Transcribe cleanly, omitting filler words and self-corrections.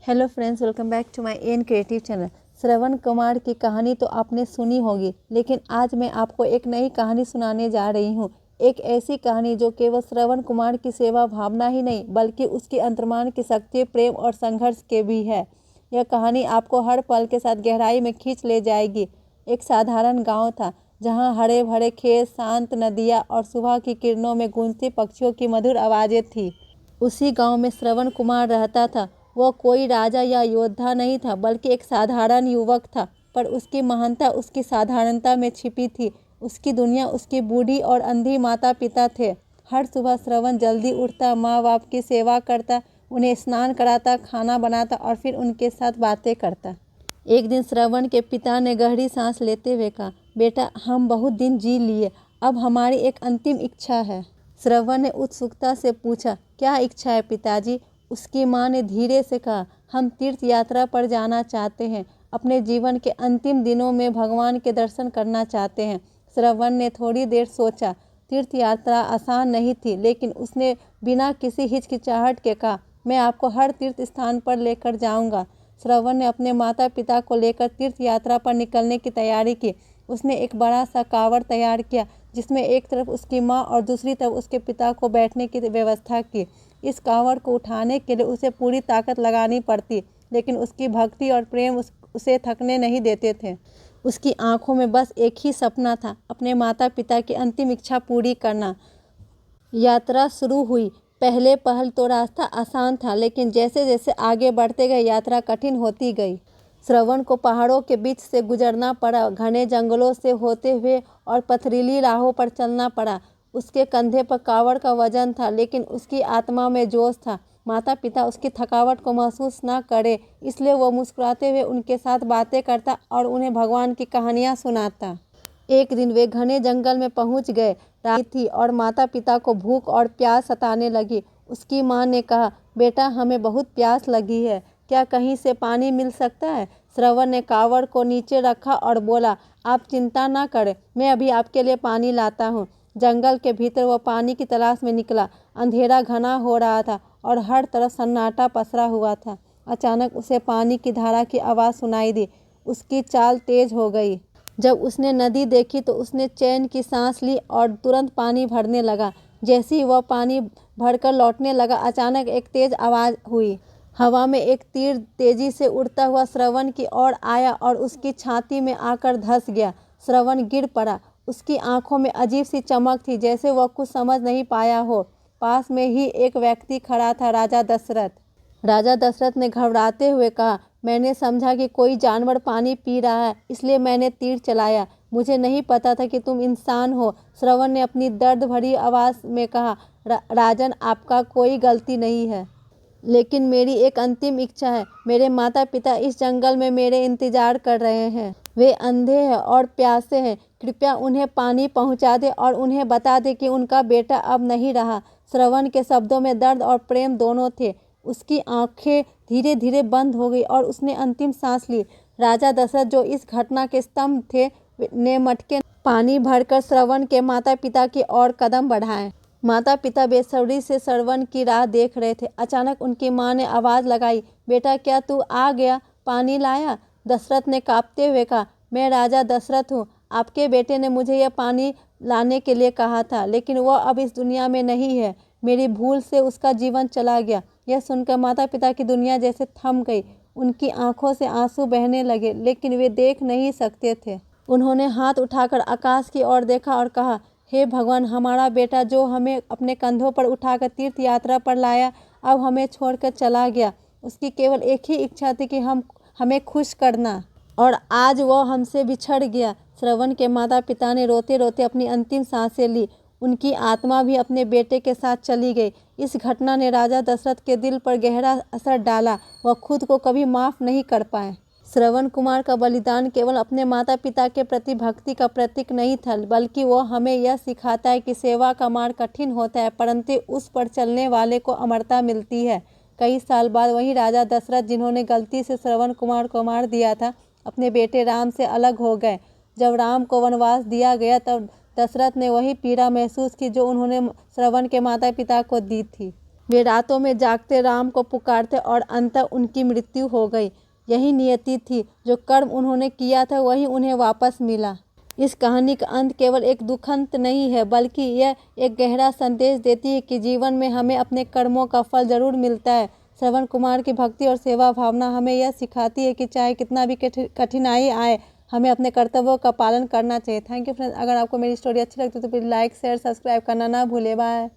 Hello friends, welcome back to my an creative channel. Shravan Kumar की कहानी तो आपने सुनी होगी, लेकिन आज मैं आपको एक नई कहानी सुनाने जा रही हूँ। एक ऐसी कहानी जो केवल श्रवण कुमार की सेवा भावना ही नहीं, बल्कि उसकी अंतर्मन की शक्ति, प्रेम और संघर्ष के भी है। यह कहानी आपको हर पल के साथ गहराई में खींच ले जाएगी। एक साधारण गाँव था, जहाँ हरे भरे खेत, शांत नदियाँ और सुबह की किरणों में गूंजती पक्षियों की मधुर आवाज़ें थी। उसी गांव में श्रवण कुमार रहता था। वह कोई राजा या योद्धा नहीं था, बल्कि एक साधारण युवक था, पर उसकी महानता उसकी साधारणता में छिपी थी। उसकी दुनिया उसकी बूढ़ी और अंधी माता पिता थे। हर सुबह श्रवण जल्दी उठता, माँ बाप की सेवा करता, उन्हें स्नान कराता, खाना बनाता और फिर उनके साथ बातें करता। एक दिन श्रवण के पिता ने गहरी सांस लेते हुए कहा, बेटा, हम बहुत दिन जी लिए, अब हमारी एक अंतिम इच्छा है। श्रवण ने उत्सुकता से पूछा, क्या इच्छा है पिताजी? उसकी माँ ने धीरे से कहा, हम तीर्थ यात्रा पर जाना चाहते हैं। अपने जीवन के अंतिम दिनों में भगवान के दर्शन करना चाहते हैं। श्रवण ने थोड़ी देर सोचा। तीर्थ यात्रा आसान नहीं थी, लेकिन उसने बिना किसी हिचकिचाहट के कहा, मैं आपको हर तीर्थ स्थान पर लेकर जाऊंगा। श्रवण ने अपने माता पिता को लेकर तीर्थ यात्रा पर निकलने की तैयारी की। उसने एक बड़ा सा कावड़ तैयार किया, जिसमें एक तरफ उसकी माँ और दूसरी तरफ उसके पिता को बैठने की व्यवस्था की। इस कावड़ को उठाने के लिए उसे पूरी ताकत लगानी पड़ती, लेकिन उसकी भक्ति और प्रेम उसे थकने नहीं देते थे। उसकी आंखों में बस एक ही सपना था, अपने माता पिता की अंतिम इच्छा पूरी करना। यात्रा शुरू हुई। पहले पहल तो रास्ता आसान था, लेकिन जैसे जैसे आगे बढ़ते गए यात्रा कठिन होती गई। श्रवण को पहाड़ों के बीच से गुजरना पड़ा, घने जंगलों से होते हुए और पथरीली राहों पर चलना पड़ा। उसके कंधे पर कावड़ का वजन था, लेकिन उसकी आत्मा में जोश था। माता पिता उसकी थकावट को महसूस न करे, इसलिए वो मुस्कुराते हुए उनके साथ बातें करता और उन्हें भगवान की कहानियाँ सुनाता। एक दिन वे घने जंगल में पहुंच गए। रात थी और माता पिता को भूख और प्यास सताने लगी। उसकी माँ ने कहा, बेटा, हमें बहुत प्यास लगी है, क्या कहीं से पानी मिल सकता है? श्रवण ने कावड़ को नीचे रखा और बोला, आप चिंता ना करें, मैं अभी आपके लिए पानी लाता हूँ। जंगल के भीतर वह पानी की तलाश में निकला। अंधेरा घना हो रहा था और हर तरफ सन्नाटा पसरा हुआ था। अचानक उसे पानी की धारा की आवाज़ सुनाई दी। उसकी चाल तेज हो गई। जब उसने नदी देखी तो उसने चैन की सांस ली और तुरंत पानी भरने लगा। जैसे ही वह पानी भरकर लौटने लगा, अचानक एक तेज आवाज़ हुई। हवा में एक तीर तेजी से उड़ता हुआ श्रवण की ओर आया और उसकी छाती में आकर धंस गया। श्रवण गिर पड़ा। उसकी आंखों में अजीब सी चमक थी, जैसे वह कुछ समझ नहीं पाया हो। पास में ही एक व्यक्ति खड़ा था, राजा दशरथ। राजा दशरथ ने घबराते हुए कहा, मैंने समझा कि कोई जानवर पानी पी रहा है, इसलिए मैंने तीर चलाया। मुझे नहीं पता था कि तुम इंसान हो। श्रवण ने अपनी दर्द भरी आवाज़ में कहा, राजन, आपका कोई गलती नहीं है, लेकिन मेरी एक अंतिम इच्छा है। मेरे माता पिता इस जंगल में मेरे इंतजार कर रहे हैं। वे अंधे हैं और प्यासे हैं। कृपया उन्हें पानी पहुंचा दे और उन्हें बता दे कि उनका बेटा अब नहीं रहा। श्रवण के शब्दों में दर्द और प्रेम दोनों थे। उसकी आंखें धीरे धीरे बंद हो गई और उसने अंतिम सांस ली। राजा दशरथ, जो इस घटना के स्तंभ थे, ने मटके पानी भरकर श्रवण के माता पिता की ओर कदम बढ़ाए। माता पिता बेसब्री से श्रवण की राह देख रहे थे। अचानक उनकी माँ ने आवाज़ लगाई, बेटा, क्या तू आ गया? पानी लाया? दशरथ ने कांपते हुए कहा, मैं राजा दशरथ हूँ। आपके बेटे ने मुझे यह पानी लाने के लिए कहा था, लेकिन वह अब इस दुनिया में नहीं है। मेरी भूल से उसका जीवन चला गया। यह सुनकर माता पिता की दुनिया जैसे थम गई। उनकी आंखों से आंसू बहने लगे, लेकिन वे देख नहीं सकते थे। उन्होंने हाथ उठाकर आकाश की ओर देखा और कहा, हे भगवान, हमारा बेटा जो हमें अपने कंधों पर उठाकर तीर्थ यात्रा पर लाया, अब हमें छोड़कर चला गया। उसकी केवल एक ही इच्छा थी कि हमें खुश करना, और आज वो हमसे बिछड़ गया। श्रवण के माता पिता ने रोते रोते अपनी अंतिम सांसें ली। उनकी आत्मा भी अपने बेटे के साथ चली गई। इस घटना ने राजा दशरथ के दिल पर गहरा असर डाला। वह खुद को कभी माफ़ नहीं कर पाए। श्रवण कुमार का बलिदान केवल अपने माता पिता के प्रति भक्ति का प्रतीक नहीं था, बल्कि वो हमें यह सिखाता है कि सेवा का मार्ग कठिन होता है, परंतु उस पर चलने वाले को अमरता मिलती है। कई साल बाद वही राजा दशरथ, जिन्होंने गलती से श्रवण कुमार को मार दिया था, अपने बेटे राम से अलग हो गए। जब राम को वनवास दिया गया, तब दशरथ ने वही पीड़ा महसूस की जो उन्होंने श्रवण के माता पिता को दी थी। वे रातों में जागते राम को पुकारते और अंततः उनकी मृत्यु हो गई। यही नियति थी, जो कर्म उन्होंने किया था वही उन्हें वापस मिला। इस कहानी का अंत केवल एक दुखंत नहीं है, बल्कि यह एक गहरा संदेश देती है कि जीवन में हमें अपने कर्मों का फल जरूर मिलता है। श्रवण कुमार की भक्ति और सेवा भावना हमें यह सिखाती है कि चाहे कितना भी कठिनाई आए, हमें अपने कर्तव्यों का पालन करना चाहिए। Thank you friends. अगर आपको मेरी स्टोरी अच्छी लगती है तो प्लीज़ लाइक शेयर सब्सक्राइब करना ना भूले। बाय।